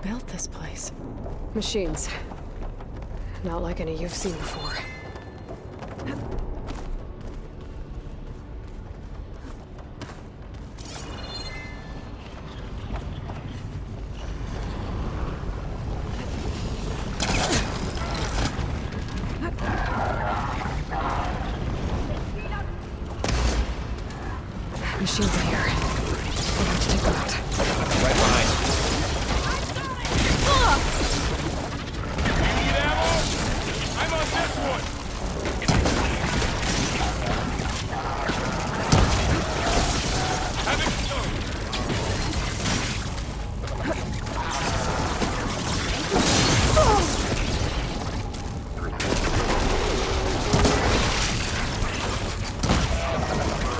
built this place? Machines. Not like any you've seen before. Machines are here. We'll have to take them out. Right behind. Need ammo? I'm on this one. Have it go.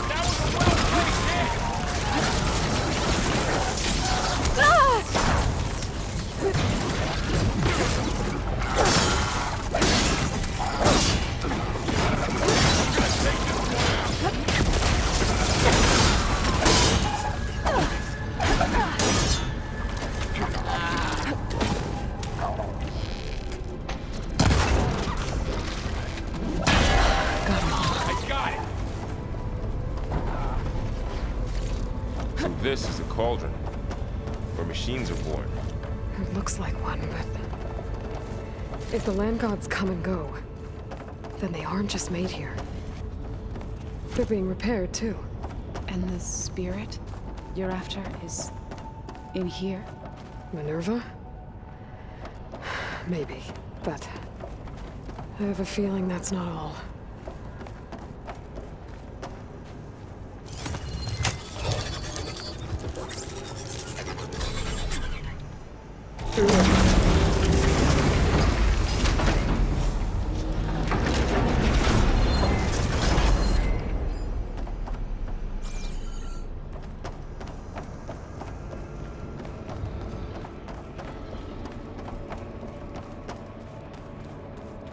That was a well-placed hit. I got it. So this is a cauldron, where machines are born. It looks like one, but... if the land gods come and go, then they aren't just made here. They're being repaired, too. And the spirit you're after is in here? Minerva? Maybe, but... I have a feeling that's not all.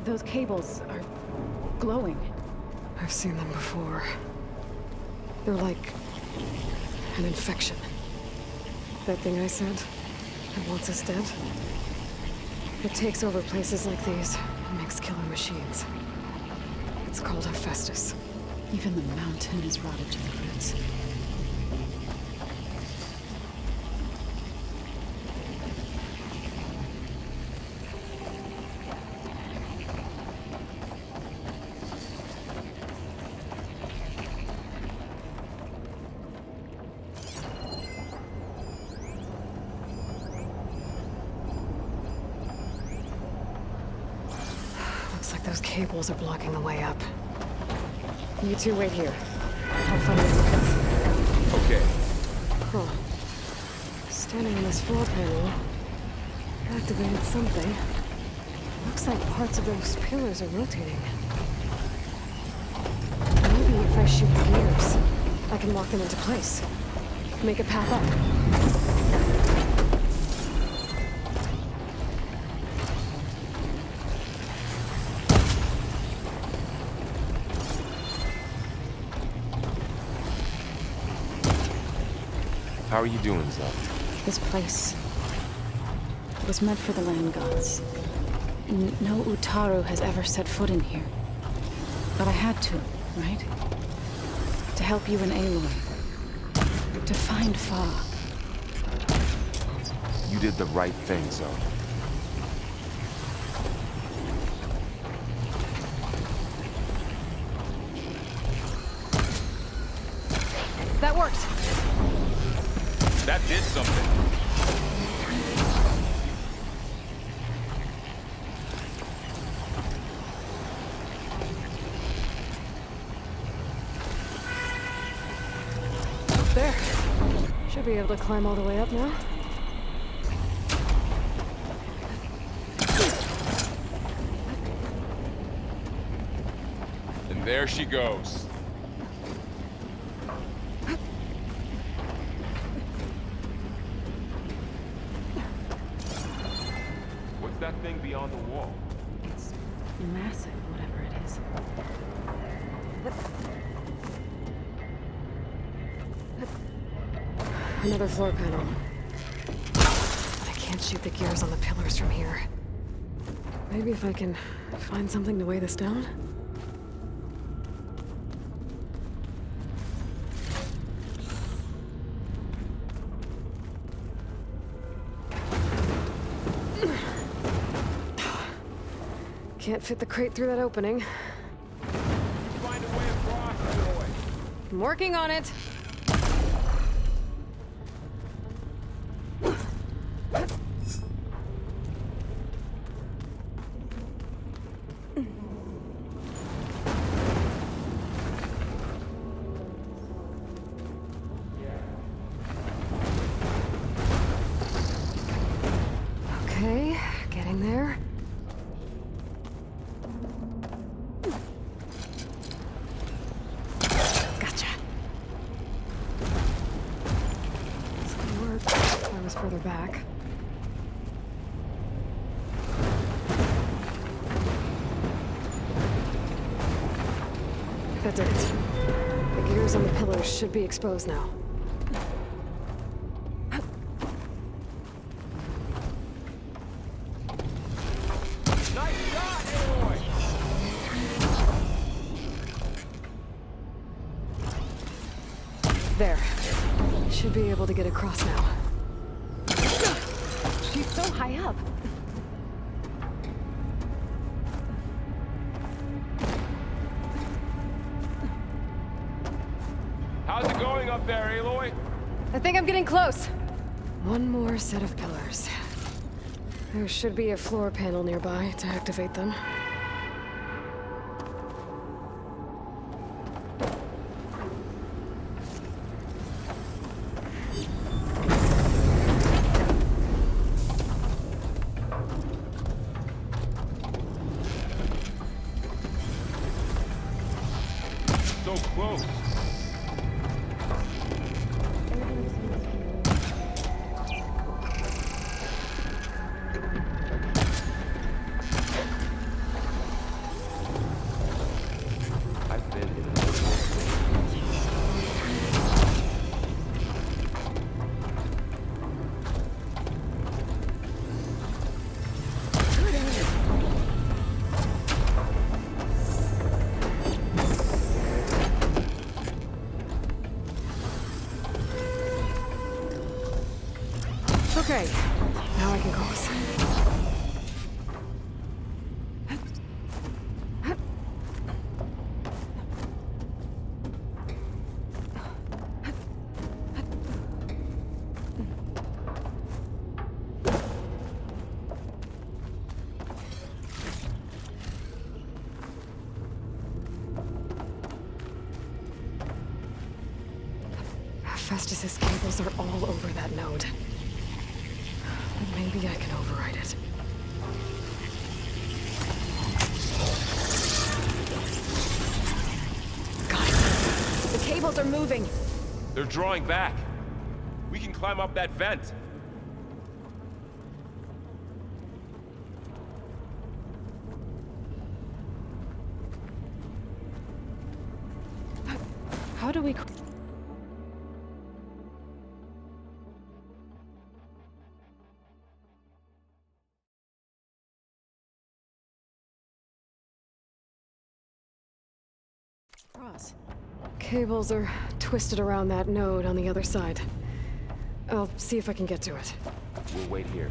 Those cables are glowing. I've seen them before. They're like... an infection. That thing I said, that wants us dead? It takes over places like these and makes killer machines. It's called Hephaestus. Even the mountain is rotted to the roots. Looks like those cables are blocking the way up. You two wait here. I'll find a path. Okay. Huh. Standing on this floor panel, activated something. Looks like parts of those pillars are rotating. Maybe if I shoot gears, I can lock them into place. Make a path up. How are you doing, Zell? This place was meant for the land gods. No Utaru has ever set foot in here. But I had to, right? To help you and Aloy. To find Fa. You did the right thing, Zell. That worked! That did something. There. Should be able to climb all the way up now. And there she goes. What's that thing beyond the wall? It's massive, whatever it is. Another floor panel. But I can't shoot the gears on the pillars from here. Maybe if I can find something to weigh this down? Can't fit the crate through that opening. Find a way across, Aloy. I'm working on it. Okay, getting there. Gotcha. This could work if I was further back. That did it. The gears on the pillars should be exposed now. Nice shot, Aloy. There. Should be able to get across now. She's so high up. How's it going up there, Aloy? I think I'm getting close. One more set of pillars. There should be a floor panel nearby to activate them. So close. I've been in Okay, now I can cross. Festus's cables are all over that node. But maybe I can override it. Got it. The cables are moving. They're drawing back. We can climb up that vent. How do we... cross? Cables are twisted around that node on the other side. I'll see if I can get to it. We'll wait here.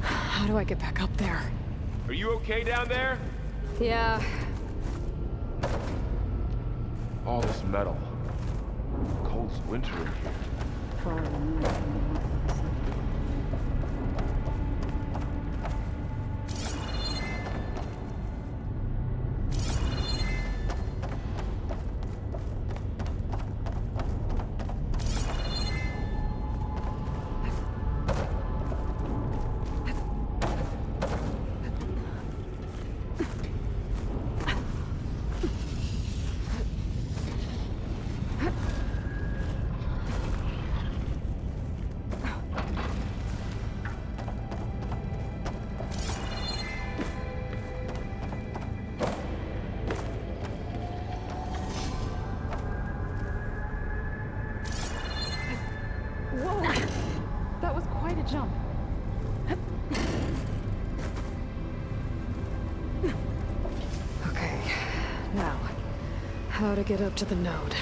How do I get back up there? Are you okay down there? Yeah. All this metal. Cold as winter in here. Okay, now, how to get up to the node.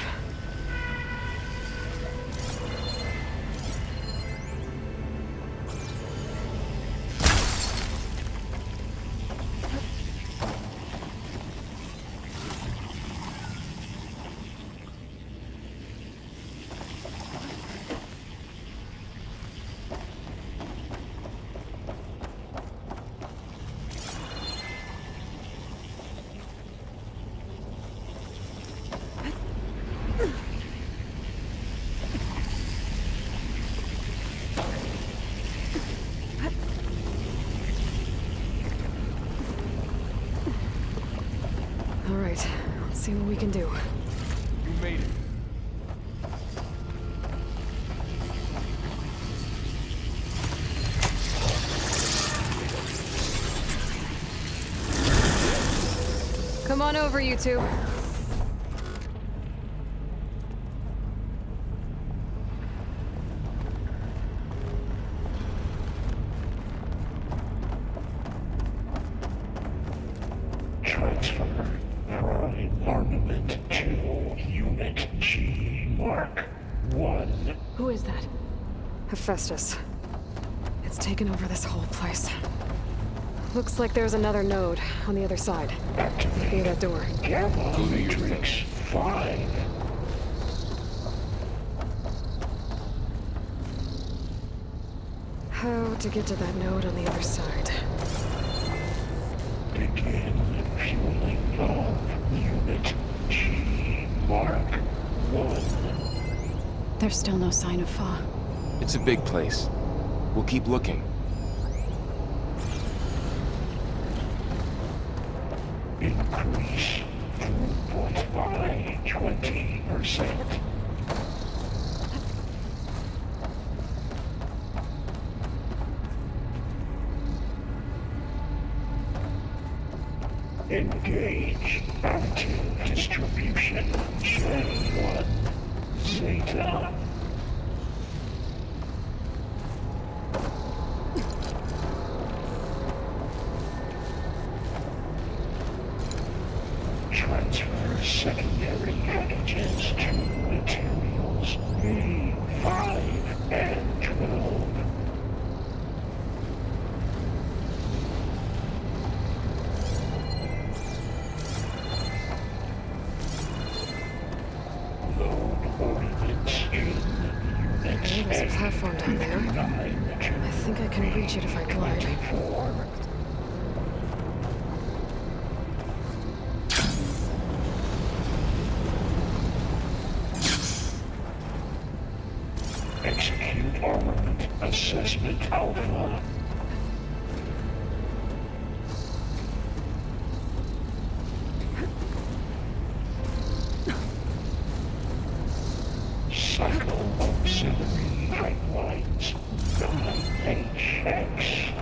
All right, let's see what we can do. You made it. Come on over, you two. Transfer prime armament to Unit G Mark 1. Who is that? Hephaestus. It's taken over this whole place. Looks like there's another node on the other side. Activate Near that door. Gamma Matrix 5. How to get to that node on the other side? Begin fueling of Unit G Mark 1. There's still no sign of Fa. It's a big place. We'll keep looking. Increase throughput by 20%. Engage active distribution J1 Zeta. Transfer secondary packages to materials A5 and 12. Load ordnance in Unit Okay, there's a platform down there. 9 I think I can reach it if I glide. 24. Execute armament assessment alpha. Cycle auxiliary pipelines 9HX.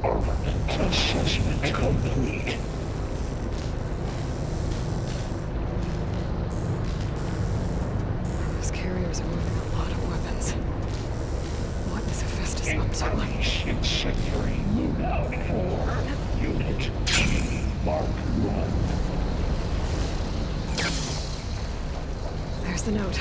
Armament assessment complete. Those carriers are moving a lot of weapons. What is Hephaestus up to? Increase incendiary loadout for Unit G Mark 1. There's the node.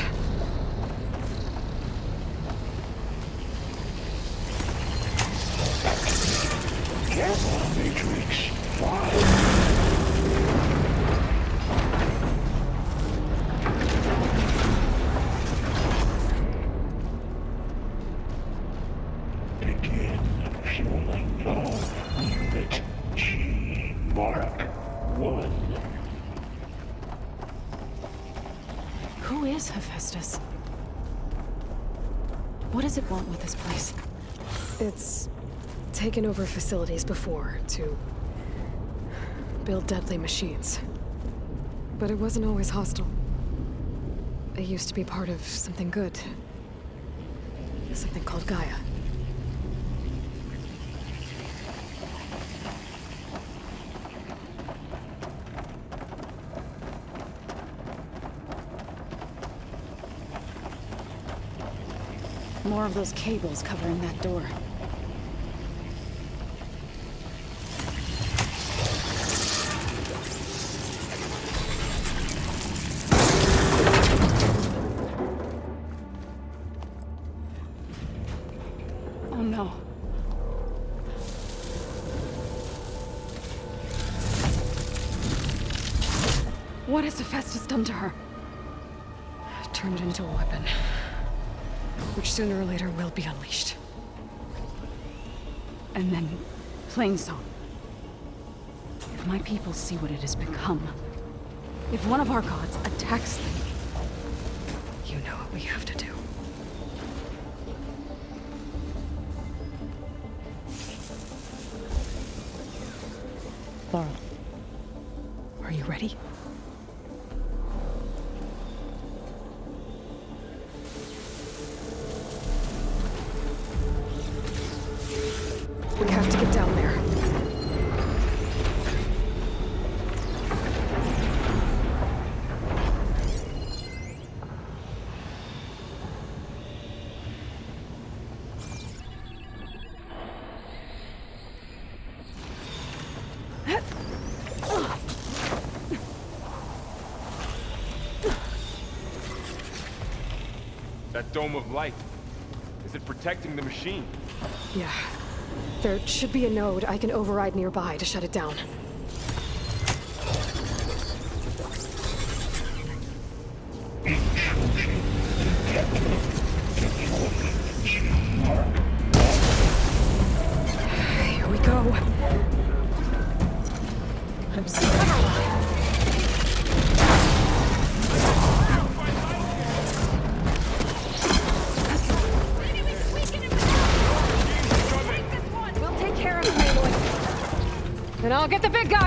Gamma Matrix 5. Begin fueling of Unit G Mark 1. Who is Hephaestus? What does it want with this place? It's taken over facilities before to build deadly machines. But it wasn't always hostile. It used to be part of something good. Something called Gaia. More of those cables covering that door. Oh no. What has Hephaestus done to her? Turned it into a weapon, which sooner or later will be unleashed. And then, plain song. If my people see what it has become, if one of our gods attacks them, You know what we have to do. Laurel, are you ready? We have to get down there. That dome of light. Is it protecting the machine? Yeah. There should be a node I can override nearby to shut it down. Here we go. I'm sorry. we'll take care of him, Aloy. Then I'll get the big guy!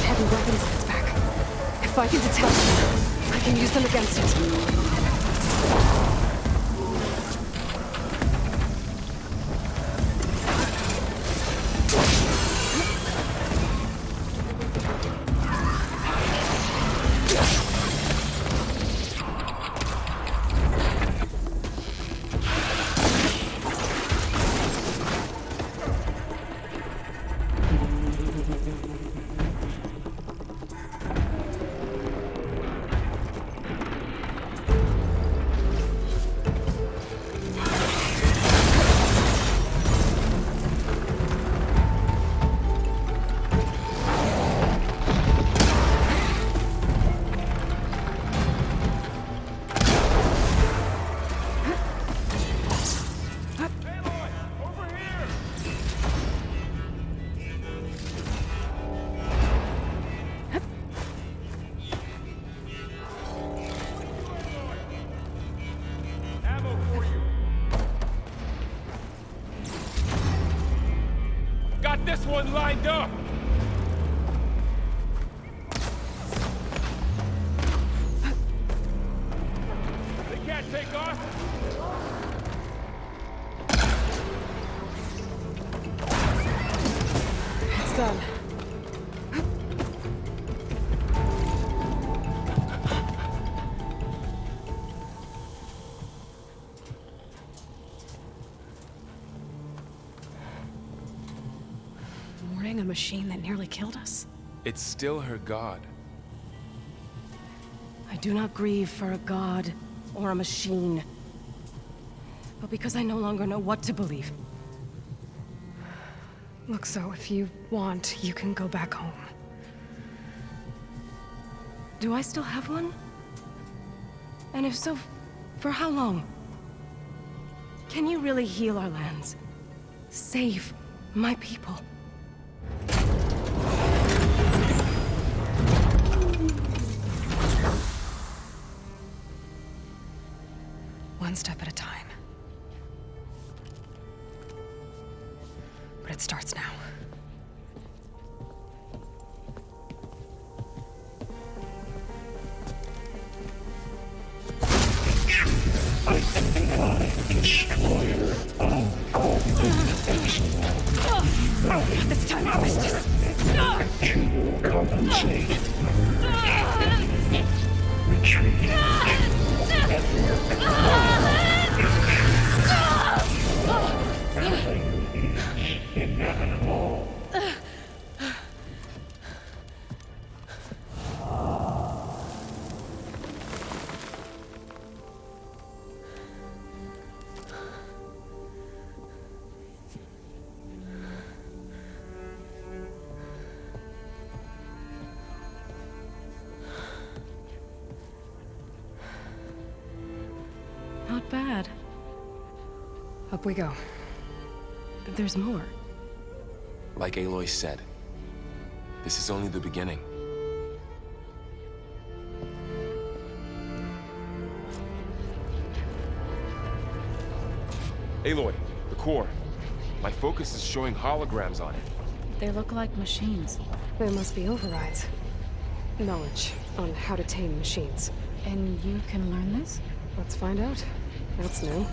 Heavy weapons on its back. If I can detect them, I can use them against it. Ammo for you. Got this one lined up. They can't take us. It's done. Mourning a machine that nearly killed us? It's still her god. I do not grieve for a god or a machine, but because I no longer know what to believe. Look, so if you want, you can go back home. Do I still have one? And if so, for how long? Can you really heal our lands? Save my people? One step at a time. But it starts now. This time I missed it. She will compensate. Retreat. Nothing is inevitable. Not bad. Up we go. There's more. Like Aloy said, this is only the beginning. Aloy, the core. My focus is showing holograms on it. They look like machines. There must be overrides. Knowledge on how to tame machines. And you can learn this? Let's find out. That's new.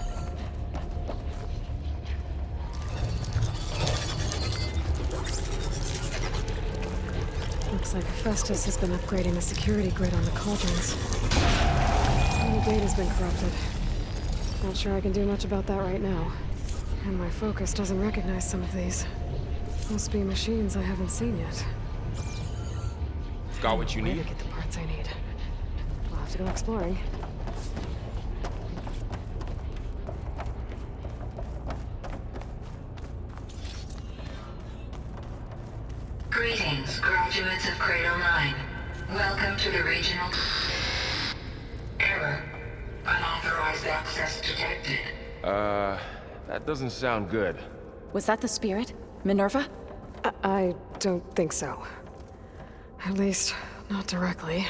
Looks like Festus has been upgrading the security grid on the cauldrons. Some of the data's been corrupted. Not sure I can do much about that right now. And my focus doesn't recognize some of these. Must be machines I haven't seen yet. Got what you Where need? to get the parts I need. I'll have to go exploring. Greetings, graduates of Cradle 9. Welcome to the regional... Error. Unauthorized access detected. That doesn't sound good. Was that the spirit? Minerva? I don't think so. At least, not directly.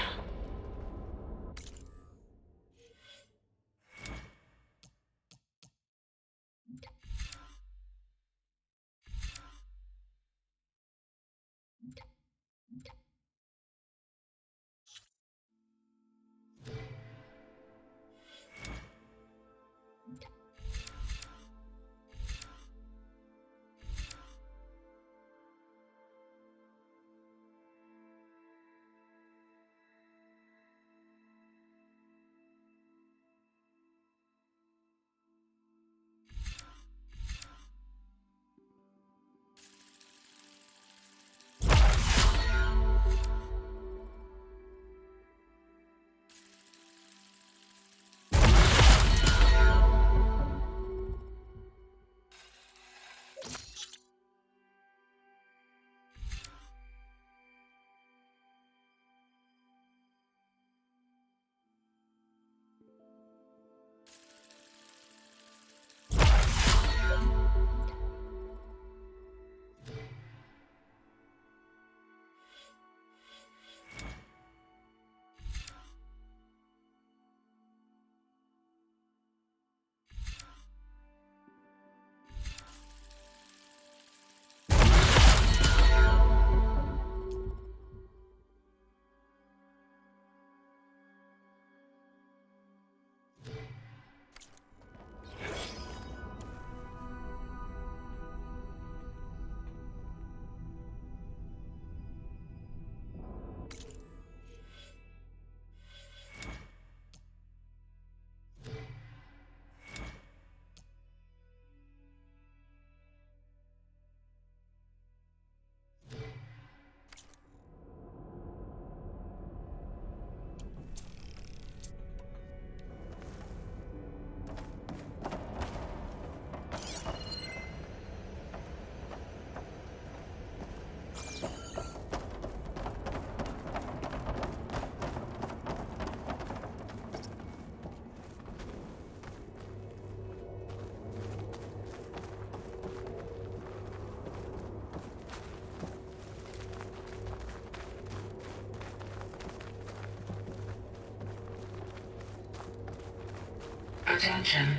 Attention.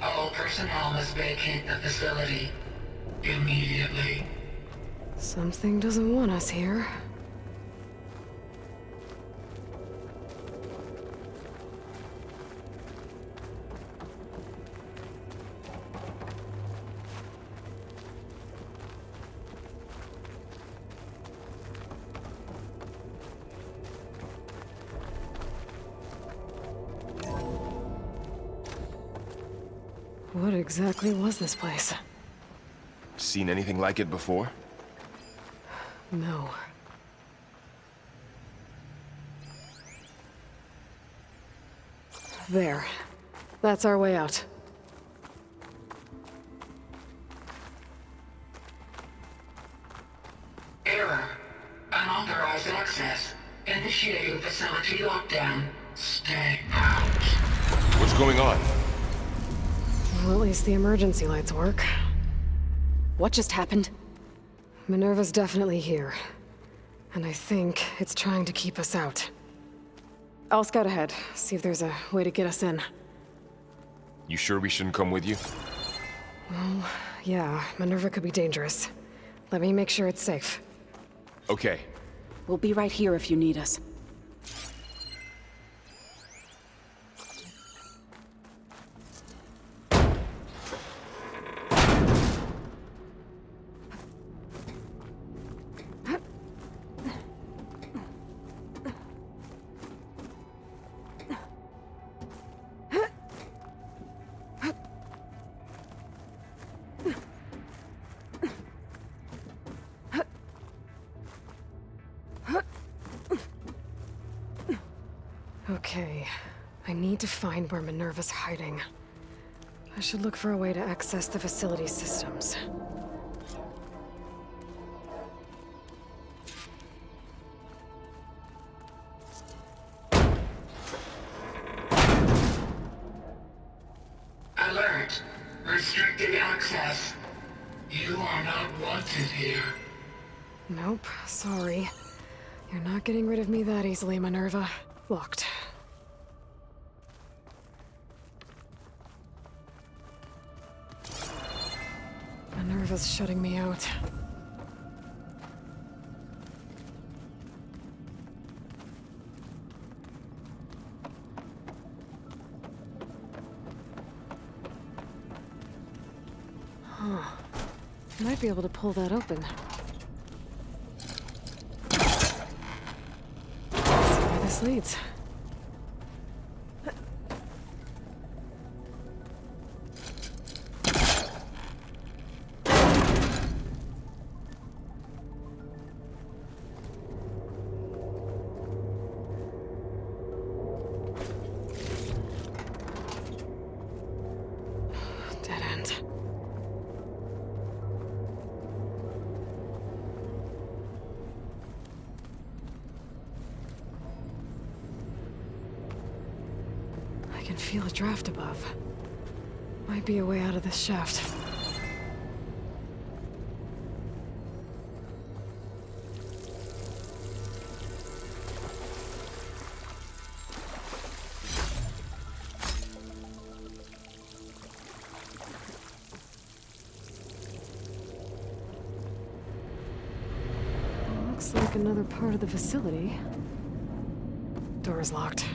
All personnel must vacate the facility. Immediately. Something doesn't want us here. What exactly was this place? Seen anything like it before? No. There. That's our way out. Error. Unauthorized access. Initiating facility lockdown. Stay out. What's going on? Well, at least the emergency lights work. What just happened? Minerva's definitely here. And I think it's trying to keep us out. I'll scout ahead, see if there's a way to get us in. You sure we shouldn't come with you? Well, yeah, Minerva could be dangerous. Let me make sure it's safe. Okay. We'll be right here if you need us. Okay, I need to find where Minerva's hiding. I should look for a way to access the facility systems. Alert. Restricted access. You are not wanted here. Nope, sorry. You're not getting rid of me that easily, Minerva. Locked. Minerva's shutting me out. Huh. Might be able to pull that open. Let's see where this leads. Dead end. I can feel a draft above. Might be a way out of this shaft. Looks like another part of the facility. Door is locked.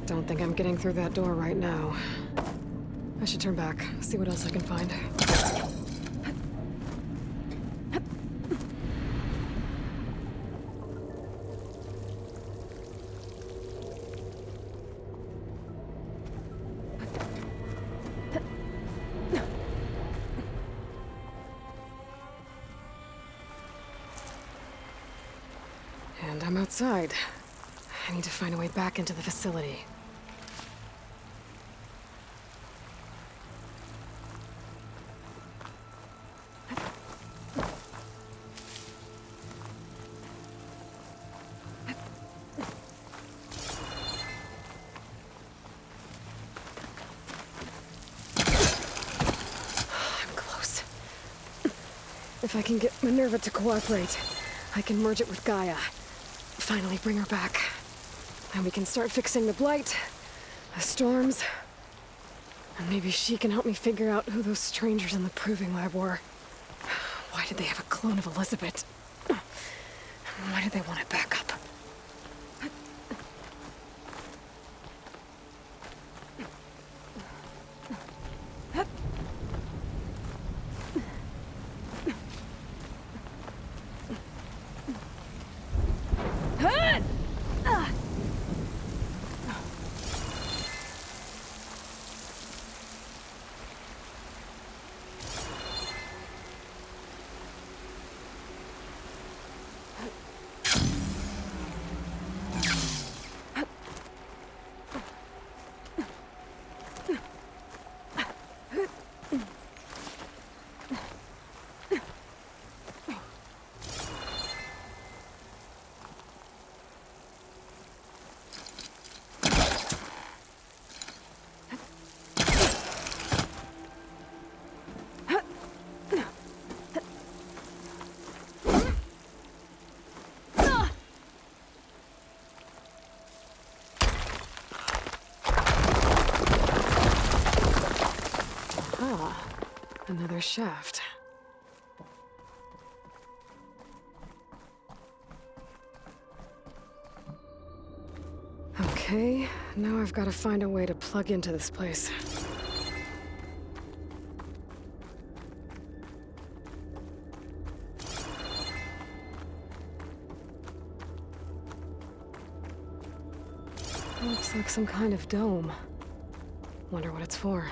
Don't think I'm getting through that door right now. I should turn back, see what else I can find. And I'm outside. I need to find a way back into the facility. I'm close. If I can get Minerva to cooperate, I can merge it with Gaia. Finally bring her back. And we can start fixing the blight, the storms, and maybe she can help me figure out who those strangers in the proving lab were. Why did they have a clone of Elizabeth? Why did they want it back up? Ah, another shaft. Okay, now I've got to find a way to plug into this place. Looks like some kind of dome. Wonder what it's for.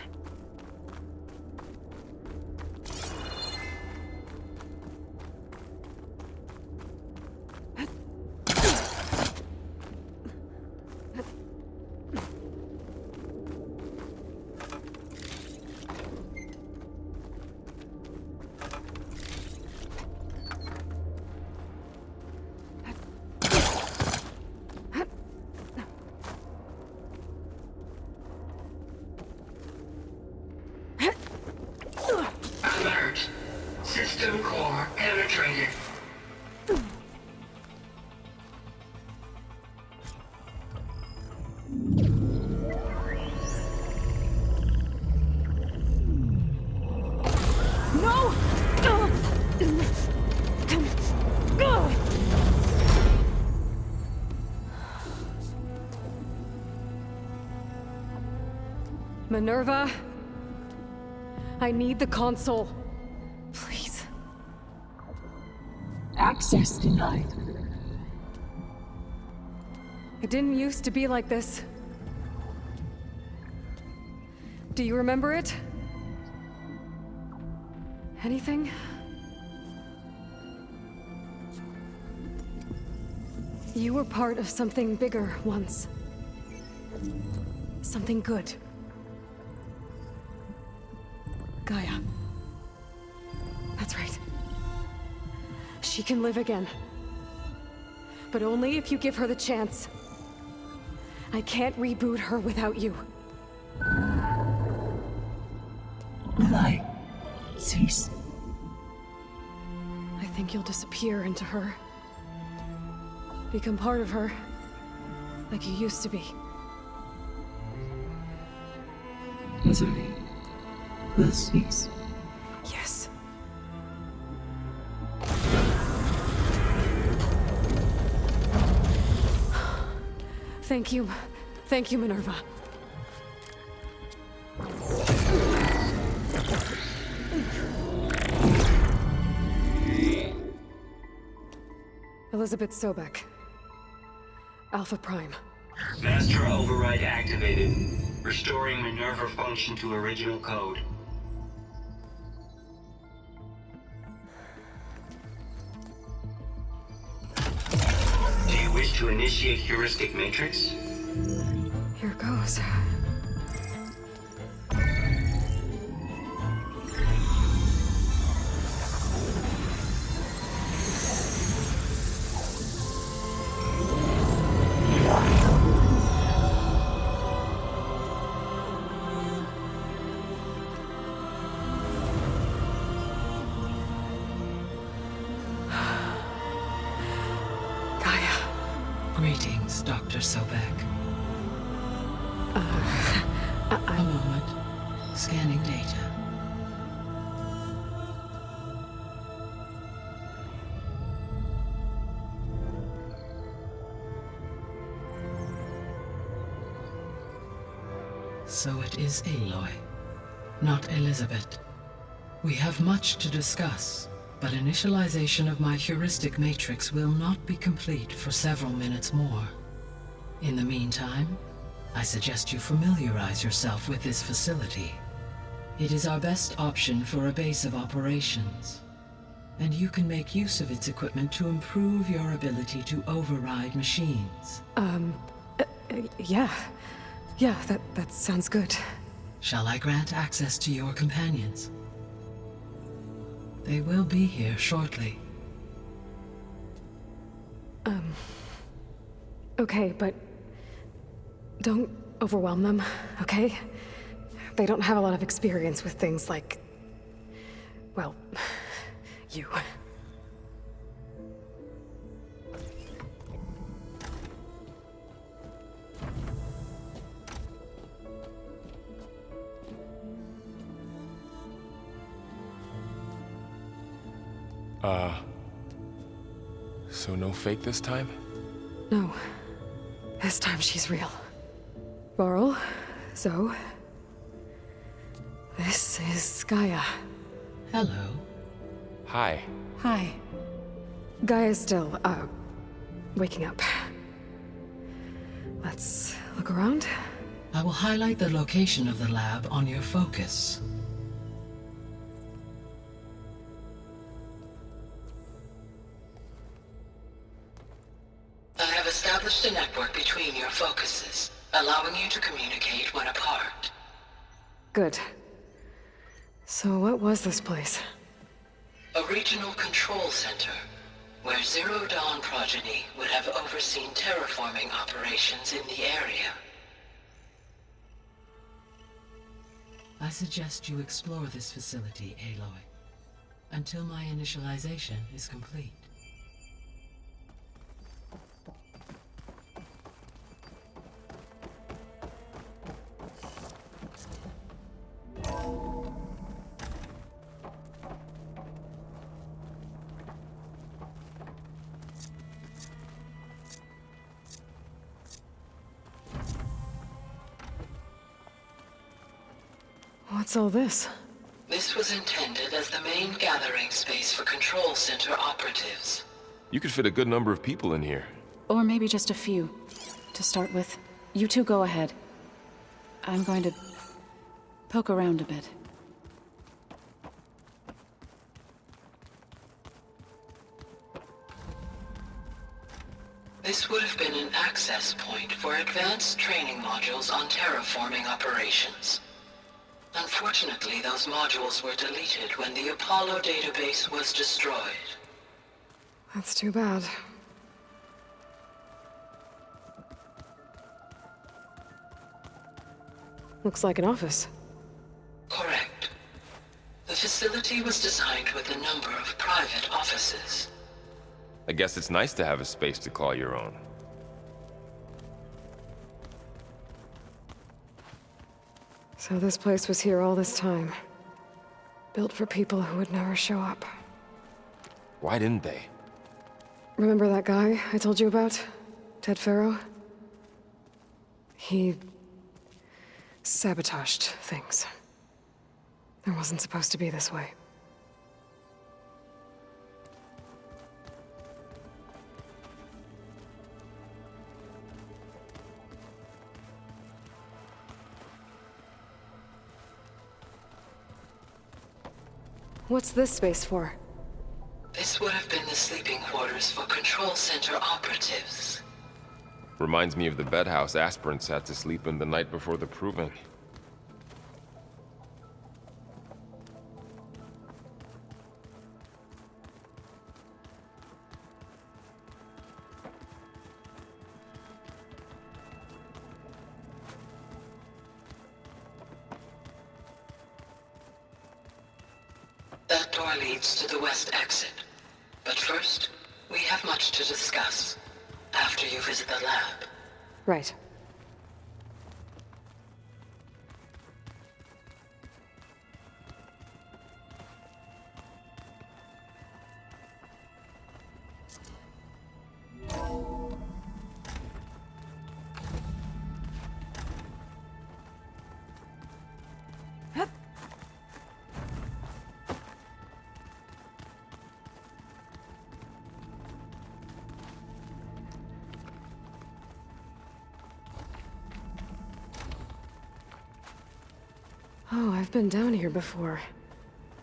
Alert. System core penetrated. No! Minerva, I need the console. Please. Access denied. It didn't used to be like this. Do you remember it? Anything? You were part of something bigger once. Something good. Gaia. That's right. She can live again. But only if you give her the chance. I can't reboot her without you. Aloy, cease. I think you'll disappear into her. Become part of her, like you used to be. Misery will cease. Yes. Thank you. Thank you, Minerva. Elizabeth Sobek. Alpha Prime. Master override activated. Restoring Minerva function to original code. Do you wish to initiate heuristic matrix? Here goes. Greetings, Dr. Sobek. A moment. Scanning data. So it is Aloy, not Elizabeth. We have much to discuss, but initialization of my heuristic matrix will not be complete for several minutes more. In the meantime, I suggest you familiarize yourself with this facility. It is our best option for a base of operations, and you can make use of its equipment to improve your ability to override machines. Yeah. Yeah, that sounds good. Shall I grant access to your companions? They will be here shortly. Okay, but don't overwhelm them, okay? They don't have a lot of experience with things like, well, you. So no fake this time? No. This time she's real. Varl, Zoe. This is Gaia. Hello. Hi. Hi. Gaia's still, waking up. Let's look around. I will highlight the location of the lab on your focus. I have established a network between your focuses, allowing you to communicate when apart. Good. So what was this place? A regional control center, where Zero Dawn progeny would have overseen terraforming operations in the area. I suggest you explore this facility, Aloy, until my initialization is complete. What's all this? This was intended as the main gathering space for Control Center operatives. You could fit a good number of people in here. Or maybe just a few. To start with, you two go ahead. I'm going to poke around a bit. This would have been an access point for advanced training modules on terraforming operations. Unfortunately, those modules were deleted when the Apollo database was destroyed. That's too bad. Looks like an office. Correct. The facility was designed with a number of private offices. I guess it's nice to have a space to call your own. So this place was here all this time. Built for people who would never show up. Why didn't they? Remember that guy I told you about? Ted Farrow? He sabotaged things. It wasn't supposed to be this way. What's this space for? This would have been the sleeping quarters for Control Center operatives. Reminds me of the bedhouse aspirants had to sleep in the night before the proving. That door leads to the west exit. But first, we have much to discuss. After you visit the lab. Right. Oh, I've been down here before.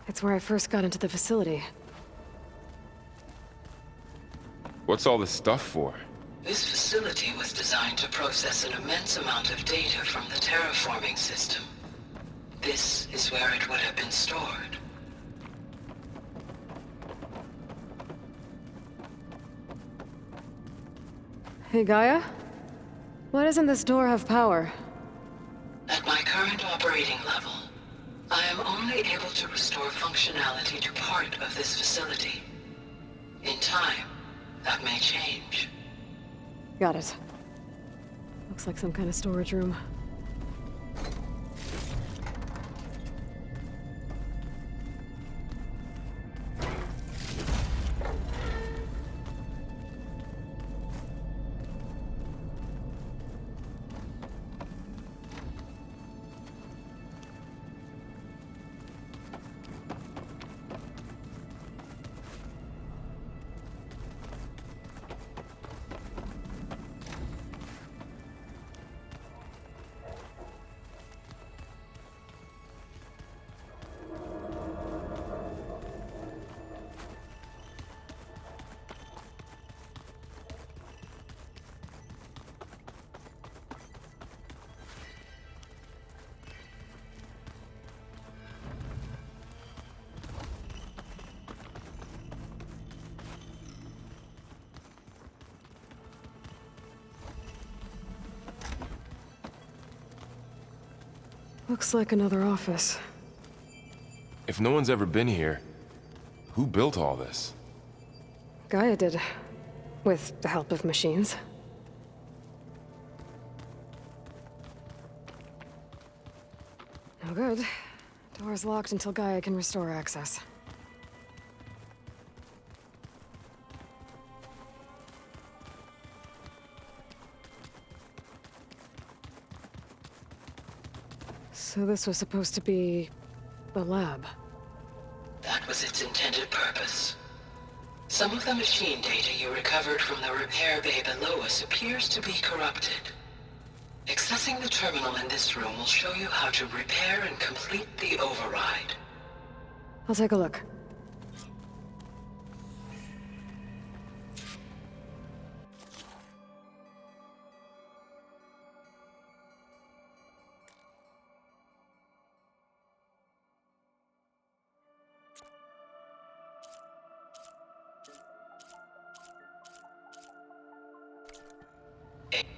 It's where I first got into the facility. What's all this stuff for? This facility was designed to process an immense amount of data from the terraforming system. This is where it would have been stored. Hey, Gaia? Why doesn't this door have power? At my current operating level, I am only able to restore functionality to part of this facility. In time, that may change. Got it. Looks like some kind of storage room. Looks like another office. If no one's ever been here, who built all this? Gaia did. With the help of machines. No good. Door's locked until Gaia can restore access. So this was supposed to be a lab. That was its intended purpose. Some of the machine data you recovered from the repair bay below us appears to be corrupted. Accessing the terminal in this room will show you how to repair and complete the override. I'll take a look.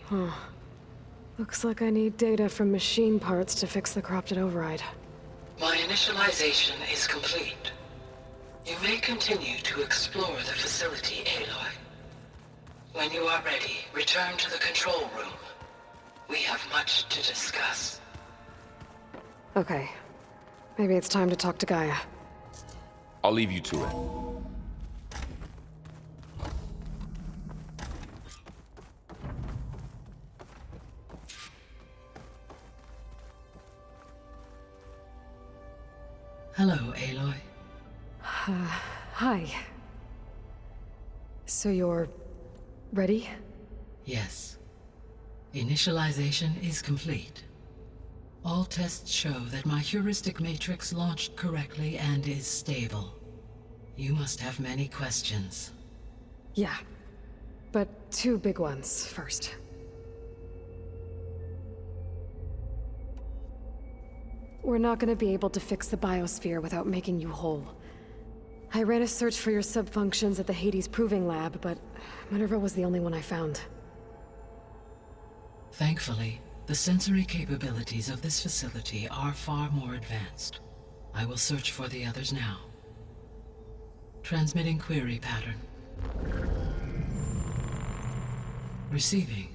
Huh. Looks like I need data from machine parts to fix the corrupted override. My initialization is complete. You may continue to explore the facility, Aloy. When you are ready, return to the control room. We have much to discuss. Okay. Maybe it's time to talk to Gaia. I'll leave you to it. Hello, Aloy. Hi. So you're... ready? Yes. Initialization is complete. All tests show that my heuristic matrix launched correctly and is stable. You must have many questions. Yeah. But two big ones first. We're not gonna be able to fix the biosphere without making you whole. I ran a search for your subfunctions at the Hades Proving Lab, but Minerva was the only one I found. Thankfully, the sensory capabilities of this facility are far more advanced. I will search for the others now. Transmitting query pattern. Receiving.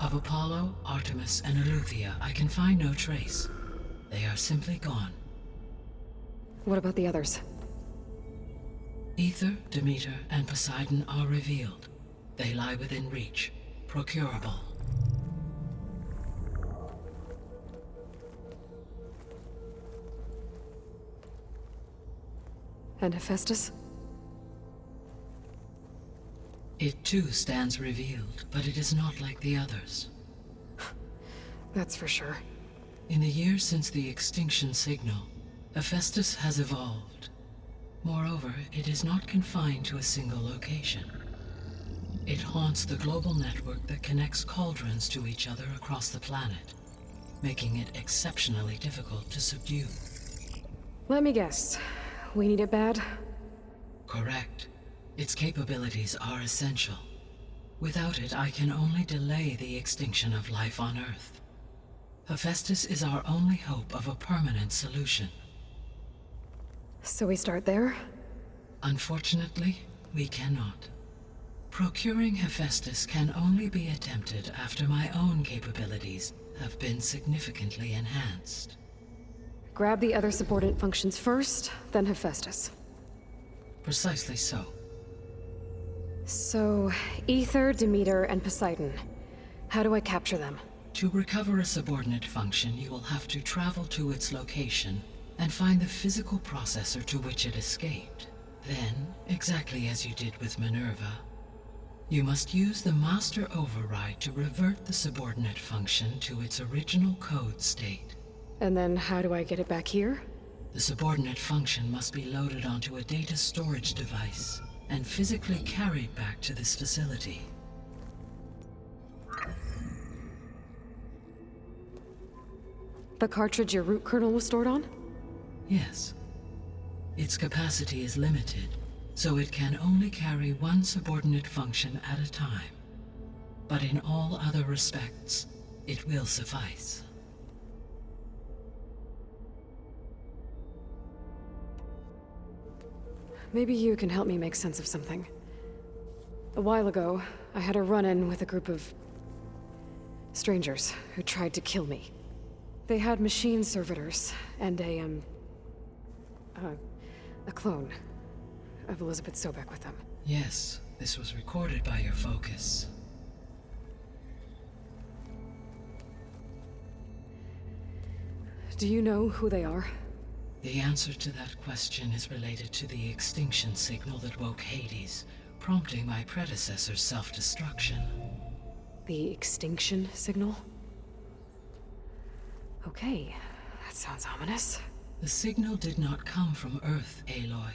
Of Apollo, Artemis, and Eleuthia, I can find no trace. They are simply gone. What about the others? Ether, Demeter, and Poseidon are revealed. They lie within reach, procurable. And Hephaestus? It too stands revealed, but it is not like the others. That's for sure. In the years since the extinction signal, Hephaestus has evolved. Moreover, it is not confined to a single location. It haunts the global network that connects cauldrons to each other across the planet, making it exceptionally difficult to subdue. Let me guess. We need it bad? Correct. Its capabilities are essential. Without it, I can only delay the extinction of life on Earth. Hephaestus is our only hope of a permanent solution. So we start there? Unfortunately, we cannot. Procuring Hephaestus can only be attempted after my own capabilities have been significantly enhanced. Grab the other subordinate functions first, then Hephaestus. Precisely so. So, Ether, Demeter, and Poseidon. How do I capture them? To recover a subordinate function, you will have to travel to its location and find the physical processor to which it escaped. Then, exactly as you did with Minerva, you must use the master override to revert the subordinate function to its original code state. And then how do I get it back here? The subordinate function must be loaded onto a data storage device and physically carried back to this facility. The cartridge your root kernel was stored on? Yes. Its capacity is limited, so it can only carry one subordinate function at a time. But in all other respects, it will suffice. Maybe you can help me make sense of something. A while ago, I had a run-in with a group of strangers who tried to kill me. They had machine servitors and a clone of Elizabeth Sobek with them. Yes, this was recorded by your focus. Do you know who they are? The answer to that question is related to the extinction signal that woke Hades, prompting my predecessor's self-destruction. The extinction signal? Okay, that sounds ominous. The signal did not come from Earth, Aloy.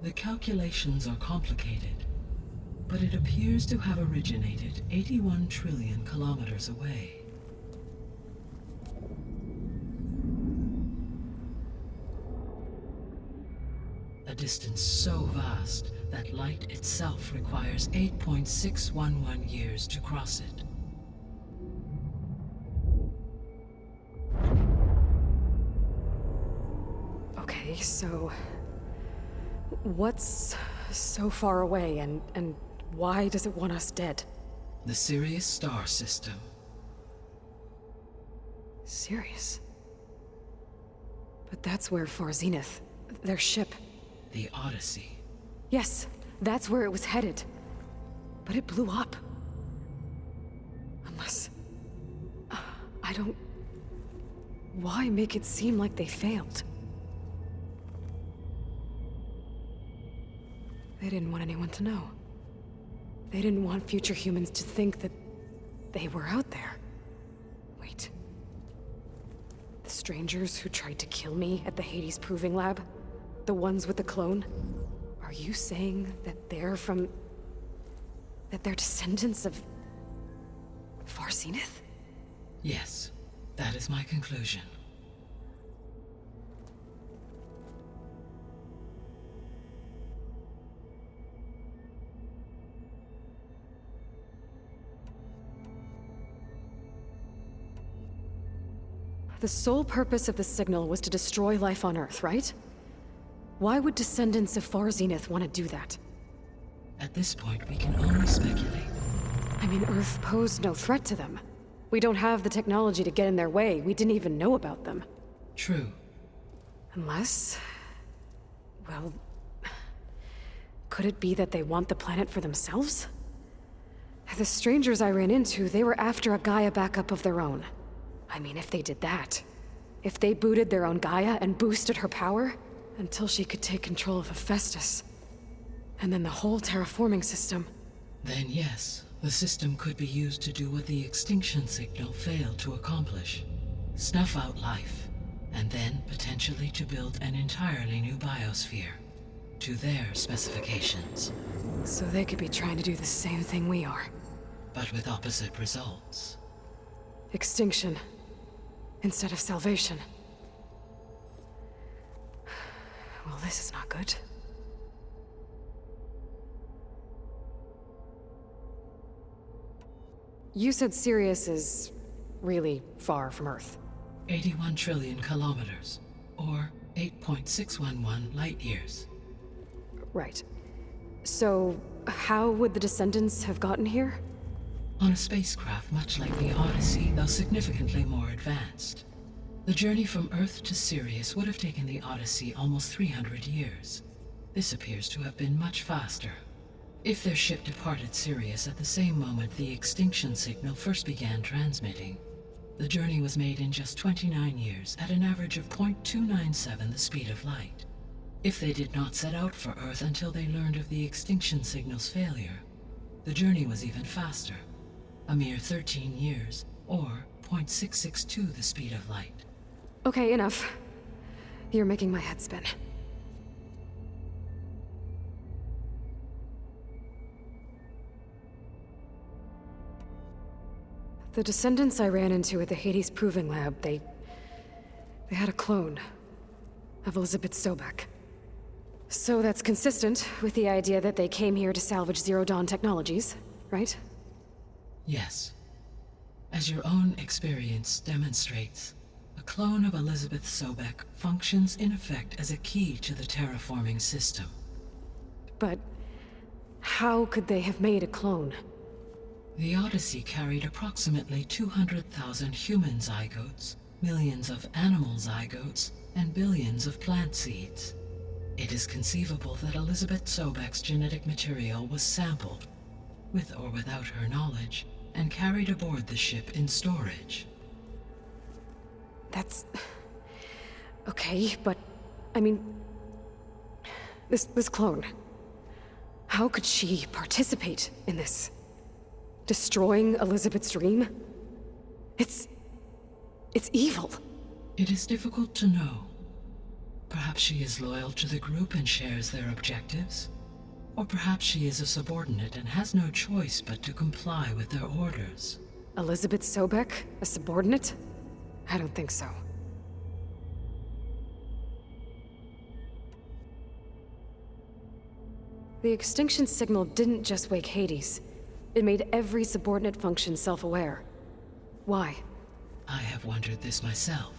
The calculations are complicated, but it appears to have originated 81 trillion kilometers away. A distance so vast that light itself requires 8.611 years to cross it. Okay, so what's so far away and why does it want us dead? The Sirius star system. Sirius? But that's where Far Zenith, their ship. The Odyssey. Yes, that's where it was headed. But it blew up. Unless... I don't... Why make it seem like they failed? They didn't want anyone to know. They didn't want future humans to think that they were out there. Wait. The strangers who tried to kill me at the Hades Proving Lab? The ones with the clone? Are you saying that they're from... that they're descendants of... Far Zenith? Yes, that is my conclusion. The sole purpose of the signal was to destroy life on Earth, right? Why would descendants of Far Zenith want to do that? At this point, we can only speculate. I mean, Earth posed no threat to them. We don't have the technology to get in their way. We didn't even know about them. True. Unless... well... could it be that they want the planet for themselves? The strangers I ran into, they were after a Gaia backup of their own. I mean, if they did that... if they booted their own Gaia and boosted her power... until she could take control of Hephaestus. And then the whole terraforming system. Then yes, the system could be used to do what the extinction signal failed to accomplish. Snuff out life, and then potentially to build an entirely new biosphere. To their specifications. So they could be trying to do the same thing we are. But with opposite results. Extinction. Instead of salvation. Well, this is not good. You said Sirius is really far from Earth. 81 trillion kilometers, or 8.611 light years. Right. So, how would the descendants have gotten here? On a spacecraft much like the Odyssey, though significantly more advanced. The journey from Earth to Sirius would have taken the Odyssey almost 300 years. This appears to have been much faster. If their ship departed Sirius at the same moment the extinction signal first began transmitting, the journey was made in just 29 years at an average of 0.297 the speed of light. If they did not set out for Earth until they learned of the extinction signal's failure, the journey was even faster, a mere 13 years, or 0.662 the speed of light. Okay, enough. You're making my head spin. The descendants I ran into at the Hades Proving Lab, they had a clone of Elizabeth Sobek. So that's consistent with the idea that they came here to salvage Zero Dawn technologies, right? Yes. As your own experience demonstrates, a clone of Elizabeth Sobek functions in effect as a key to the terraforming system. But how could they have made a clone? The Odyssey carried approximately 200,000 human zygotes, millions of animal zygotes, and billions of plant seeds. It is conceivable that Elizabeth Sobek's genetic material was sampled, with or without her knowledge, and carried aboard the ship in storage. That's... okay, but... I mean... This clone... How could she participate in this? Destroying Elizabeth's dream? It's evil. It is difficult to know. Perhaps she is loyal to the group and shares their objectives. Or perhaps she is a subordinate and has no choice but to comply with their orders. Elizabeth Sobek? A subordinate? I don't think so. The extinction signal didn't just wake Hades. It made every subordinate function self-aware. Why? I have wondered this myself.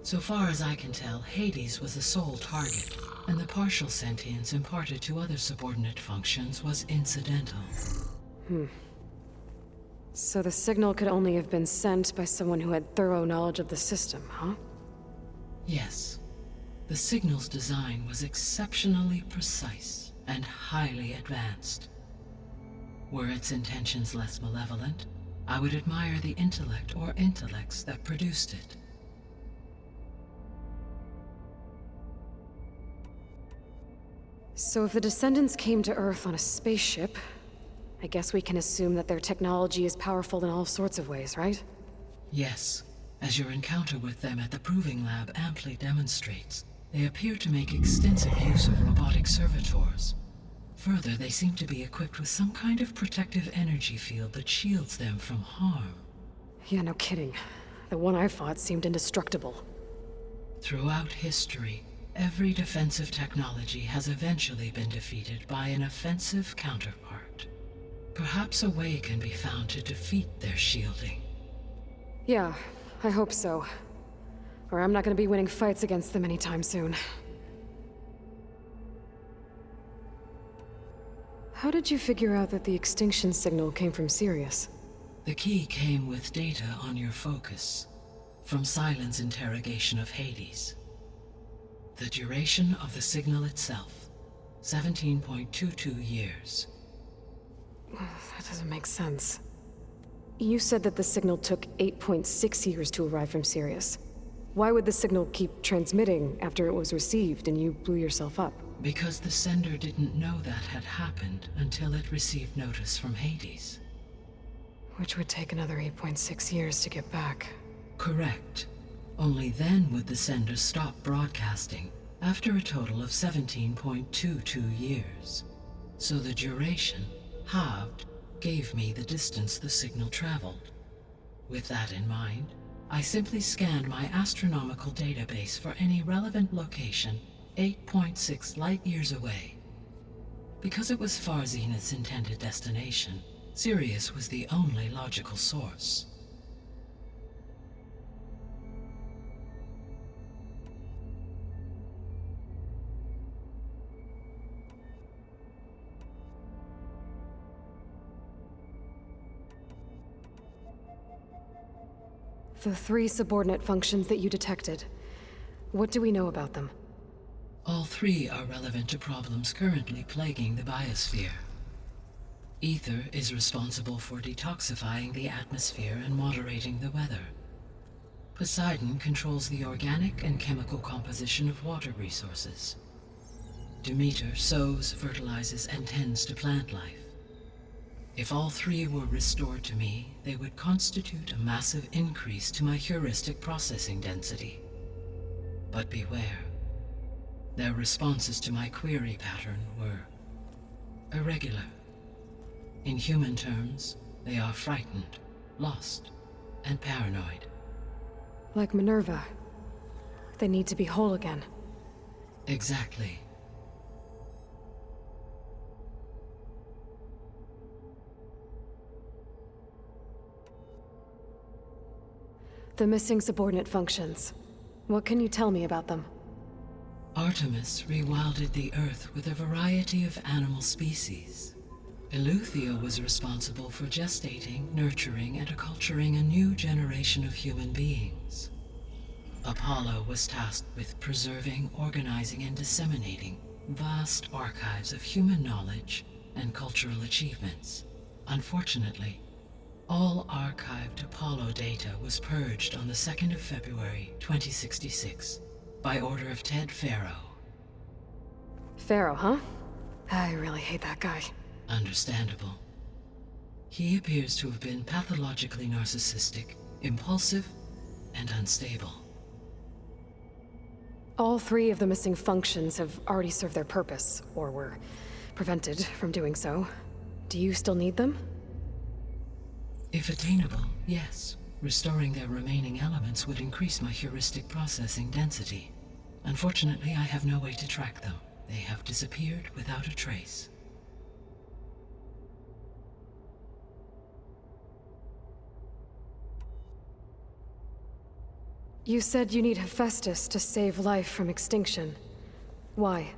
So far as I can tell, Hades was the sole target, and the partial sentience imparted to other subordinate functions was incidental. So the signal could only have been sent by someone who had thorough knowledge of the system, huh? Yes. The signal's design was exceptionally precise and highly advanced. Were its intentions less malevolent, I would admire the intellect or intellects that produced it. So if the descendants came to Earth on a spaceship, I guess we can assume that their technology is powerful in all sorts of ways, right? Yes. As your encounter with them at the Proving Lab amply demonstrates, they appear to make extensive use of robotic servitors. Further, they seem to be equipped with some kind of protective energy field that shields them from harm. Yeah, no kidding. The one I fought seemed indestructible. Throughout history, every defensive technology has eventually been defeated by an offensive counterpart. Perhaps a way can be found to defeat their shielding. Yeah, I hope so. Or I'm not gonna be winning fights against them anytime soon. How did you figure out that the extinction signal came from Sirius? The key came with data on your focus, from Silent's interrogation of Hades. The duration of the signal itself, 17.22 years. That doesn't make sense. You said that the signal took 8.6 years to arrive from Sirius. Why would the signal keep transmitting after it was received and you blew yourself up? Because the sender didn't know that had happened until it received notice from Hades. Which would take another 8.6 years to get back. Correct. Only then would the sender stop broadcasting, after a total of 17.22 years. So the duration, halved, gave me the distance the signal traveled. With that in mind, I simply scanned my astronomical database for any relevant location 8.6 light-years away. Because it was Far Zenith's intended destination, Sirius was the only logical source. The 3 subordinate functions that you detected, what do we know about them? All 3 are relevant to problems currently plaguing the biosphere. Ether is responsible for detoxifying the atmosphere and moderating the weather. Poseidon controls the organic and chemical composition of water resources. Demeter sows, fertilizes, and tends to plant life. If all 3 were restored to me, they would constitute a massive increase to my heuristic processing density. But beware. Their responses to my query pattern were irregular. In human terms, they are frightened, lost, and paranoid. Like Minerva. They need to be whole again. Exactly. The missing subordinate functions. What can you tell me about them? Artemis rewilded the Earth with a variety of animal species. Eleuthia was responsible for gestating, nurturing, and acculturating a new generation of human beings. Apollo was tasked with preserving, organizing, and disseminating vast archives of human knowledge and cultural achievements. Unfortunately, all archived Apollo data was purged on the 2nd of February, 2066, by order of Ted Faro. Pharaoh, huh? I really hate that guy. Understandable. He appears to have been pathologically narcissistic, impulsive, and unstable. All 3 of the missing functions have already served their purpose, or were prevented from doing so. Do you still need them? If attainable, yes. Restoring their remaining elements would increase my heuristic processing density. Unfortunately, I have no way to track them. They have disappeared without a trace. You said you need Hephaestus to save life from extinction. Why?